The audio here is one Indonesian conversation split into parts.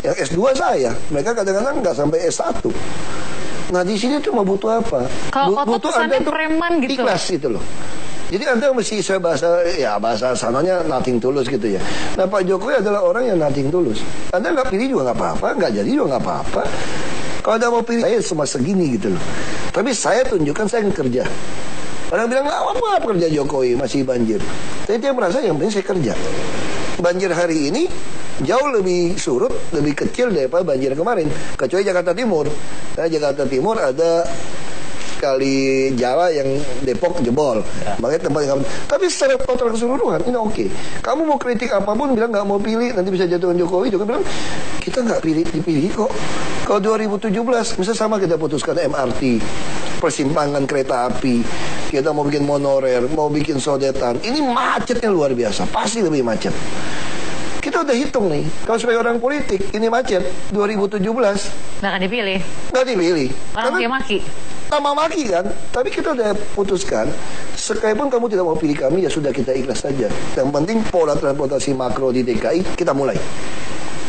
Yang S2 saya, mereka kadang-kadang nggak sampai S1. Nah di sini cuma butuh apa? Butuh Anda tuh preman gitu. Ikhlas gitu loh. Jadi Anda mesti saya bahasa sananya nothing tulus gitu ya. Nah Pak Jokowi adalah orang yang nothing tulus. Anda nggak pilih juga nggak apa-apa, nggak jadi juga nggak apa-apa. Kalau Anda mau pilih saya cuma segini gitu loh. Tapi saya tunjukkan saya kerja. Orang bilang nggak apa-apa kerja Jokowi masih banjir. Tapi dia merasa yang penting saya kerja. Banjir hari ini jauh lebih surut, lebih kecil daripada banjir kemarin. Kecuali Jakarta Timur. Nah, Jakarta Timur ada kali Jawa yang Depok jebol. Makanya tempat yang tapi secara total keseluruhan ini oke. Kamu mau kritik apapun bilang nggak mau pilih nanti bisa jatuhkan Jokowi. Jokowi bilang kita nggak dipilih kok. Kalau 2017 misalnya sama kita putuskan MRT, persimpangan kereta api, kita mau bikin monorer, mau bikin sodetan. Ini macetnya luar biasa, pasti lebih macet. Kita udah hitung nih, kalau sebagai orang politik ini macet 2017 nggak akan dipilih. Nggak dipilih. Orang maki. Sama maki kan, tapi kita udah putuskan sekalipun kamu tidak mau pilih kami ya sudah kita ikhlas saja. Yang penting pola transportasi makro di DKI kita mulai.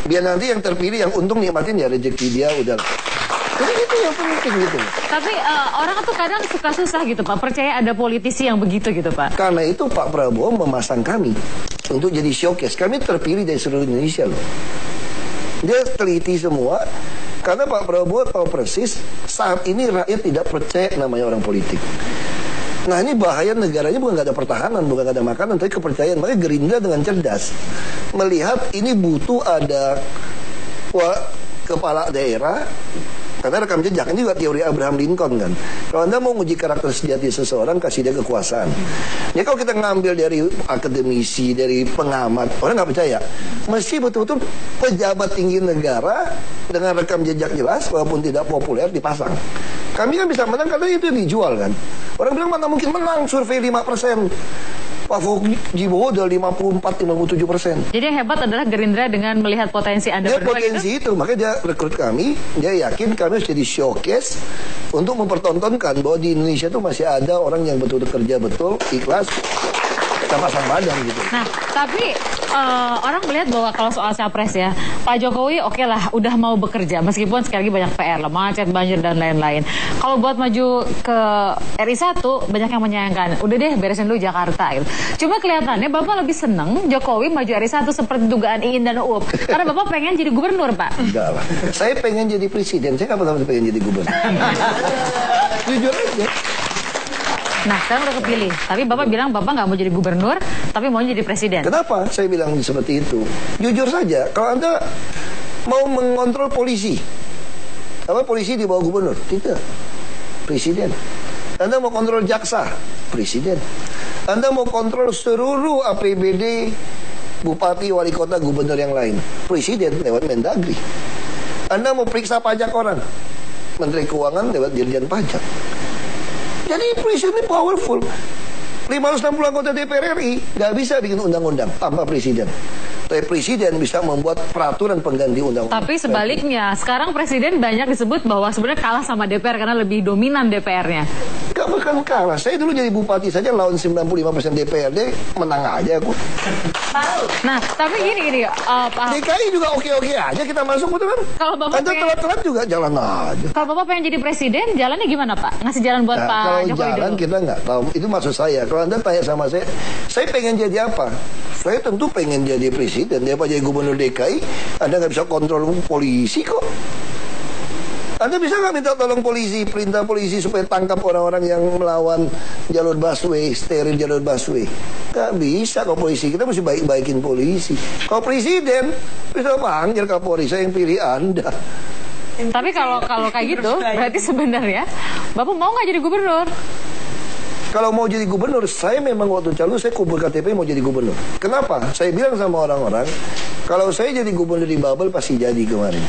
Biar nanti yang terpilih yang untung nikmatin ya rezeki dia udah. Jadi itu yang penting gitu. Tapi orang tuh kadang suka susah gitu Pak, percaya ada politisi yang begitu gitu Pak. Karena itu Pak Prabowo memasang kami untuk jadi showcase. Kami terpilih dari seluruh Indonesia loh. Dia teliti semua. Karena Pak Prabowo tahu persis saat ini rakyat tidak percaya namanya orang politik. Nah ini bahaya negaranya bukan nggak ada pertahanan, bukan nggak ada makanan, tapi kepercayaan. Makanya Gerindra dengan cerdas melihat ini butuh ada kepala daerah. Karena rekam jejak ini juga teori Abraham Lincoln kan. Kalau Anda mau uji karakter sejati seseorang, kasih dia kekuasaan. Ya kalau kita ngambil dari akademisi, dari pengamat, orang nggak percaya. Mesti betul-betul pejabat tinggi negara dengan rekam jejak jelas, walaupun tidak populer, dipasang. Kami kan bisa menang karena itu dijual kan. Orang bilang mana mungkin menang, survei 5%. Pak Fujibowo udah 54-57%. Jadi yang hebat adalah Gerindra dengan melihat potensi Anda dia berdua potensi gitu? itu, makanya dia rekrut kami. Dia yakin kami harus jadi showcase untuk mempertontonkan bahwa di Indonesia itu masih ada orang yang betul-betul kerja betul, ikhlas, kita pasang badan gitu. Nah, tapi orang melihat bahwa kalau soal capres ya, Pak Jokowi oke lah, udah mau bekerja, meskipun sekali lagi banyak PR lah, macet, banjir, dan lain-lain. Kalau buat maju ke RI1, banyak yang menyayangkan, udah deh beresin dulu Jakarta gitu. Cuma kelihatannya Bapak lebih seneng Jokowi maju RI1 seperti dugaan Iin dan Uup. Karena Bapak pengen jadi gubernur, Pak. Enggak lah, saya pengen jadi presiden, saya nggak pernah pengen jadi gubernur. Jujur aja. Nah, sekarang udah kepilih. Tapi Bapak bilang Bapak nggak mau jadi gubernur, tapi mau jadi presiden. Kenapa saya bilang seperti itu? Jujur saja, kalau Anda mau mengontrol polisi, apa polisi di bawah gubernur? Tidak. Presiden. Anda mau kontrol jaksa? Presiden. Anda mau kontrol seluruh APBD, bupati, wali kota, gubernur yang lain? Presiden lewat Mendagri. Anda mau periksa pajak orang? Menteri Keuangan lewat Dirjen Pajak. Jadi presiden ini powerful. 560 anggota DPR RI nggak bisa bikin undang-undang tanpa presiden. Tapi presiden bisa membuat peraturan pengganti undang-undang. Tapi sebaliknya, sekarang presiden banyak disebut bahwa sebenarnya kalah sama DPR karena lebih dominan DPR-nya. Gak bahkan kalah. Saya dulu jadi bupati saja lawan 95% DPRD, menang aja aku. Nah, tapi gini, Pak. DKI juga oke-oke aja kita masuk, betul kan? Kalau Bapak Anda telat-telat juga jalan aja. Kalau Bapak pengen jadi presiden, jalannya gimana Pak? Ngasih jalan buat Nah, Pak kalau Jokowi jalan dulu. kita nggak tahu. Itu maksud saya. Kalau Anda tanya sama saya pengen jadi apa? Saya tentu pengen jadi presiden. Dia apa jadi gubernur DKI? Anda nggak bisa kontrol polisi kok. Anda bisa nggak minta tolong polisi, perintah polisi supaya tangkap orang-orang yang melawan jalur busway, steril jalur busway? Nggak bisa kok polisi. Kita mesti baik-baikin polisi. Kalau presiden, bisa panggil Kapolri, saya yang pilih Anda. Tapi kalau kayak gitu, berarti sebenarnya Bapak mau nggak jadi gubernur? Kalau mau jadi gubernur, saya memang waktu calon saya kumpul KTP mau jadi gubernur. Kenapa? Saya bilang sama orang-orang, kalau saya jadi gubernur di Babel pasti jadi kemarin.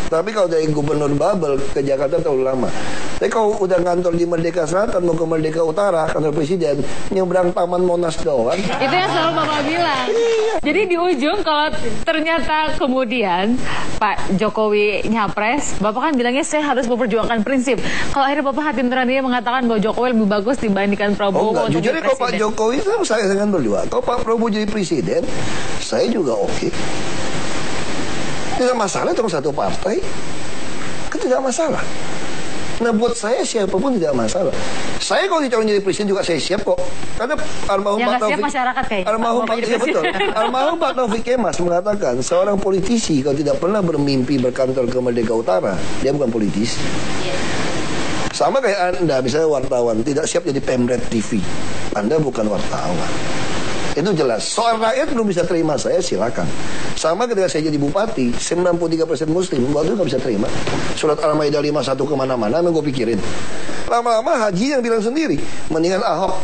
Tapi kalau dari gubernur Babel ke Jakarta terlalu lama. Tapi kalau udah ngantor di Merdeka Selatan mau ke Merdeka Utara, kantor presiden, nyebrang Taman Monas doang. Itu yang selalu Bapak bilang. Jadi di ujung kalau ternyata kemudian Pak Jokowi nyapres, Bapak kan bilangnya saya harus memperjuangkan prinsip. Kalau akhirnya Bapak hati nuraninya mengatakan bahwa Jokowi lebih bagus dibandingkan Prabowo. Oh enggak, jujur kalau Pak Jokowi saya dengan berdua. Kalau Pak Prabowo jadi presiden, saya juga oke. Tidak masalah dong satu partai. Kan tidak masalah. Nah buat saya siapapun tidak masalah. Saya kalau dicalon jadi presiden juga saya siap kok. Karena almarhum Yang Pak nggak siap Taufik, masyarakat kayaknya. almarhum Pak Jadi ya, betul. Almarhum Pak Taufik Kemas mengatakan seorang politisi kalau tidak pernah bermimpi berkantor ke Merdeka Utara, dia bukan politisi. Sama kayak Anda, misalnya wartawan, tidak siap jadi pemret TV. Anda bukan wartawan. Itu jelas. Soal rakyat belum bisa terima saya, silakan. Sama ketika saya jadi bupati, 93% muslim, waktu itu nggak bisa terima. Surat Al-Maidah 51 kemana-mana, emang gue pikirin. Lama-lama Haji yang bilang sendiri, mendingan Ahok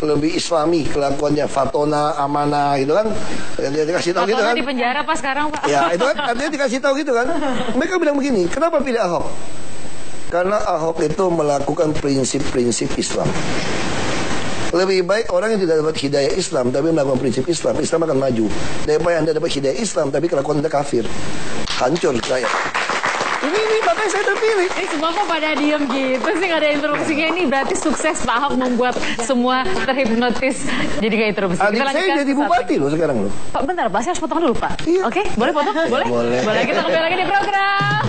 lebih islami kelakuannya, fatona, amanah gitu kan. Dia dikasih tahu gitu kan. Di penjara Pak sekarang Pak. Ya itu kan, artinya dikasih tahu gitu kan. Mereka bilang begini, kenapa pilih Ahok? Karena Ahok itu melakukan prinsip-prinsip Islam. Lebih baik orang yang tidak dapat hidayah Islam tapi melakukan prinsip Islam, Islam akan maju. Daripada Anda dapat hidayah Islam tapi kelakuan Anda kafir, hancur saya. Ini makanya saya terpilih. Semua kok pada diem gitu sih, nggak ada interupsinya. Ini berarti sukses Pak Ahok membuat semua terhipnotis jadi kayak interupsi. Adik saya jadi bupati loh sekarang loh. Pak bentar Pak, saya harus potong dulu Pak. Iya. Oke, boleh potong? Boleh? Boleh. Boleh, kita kembali lagi di program.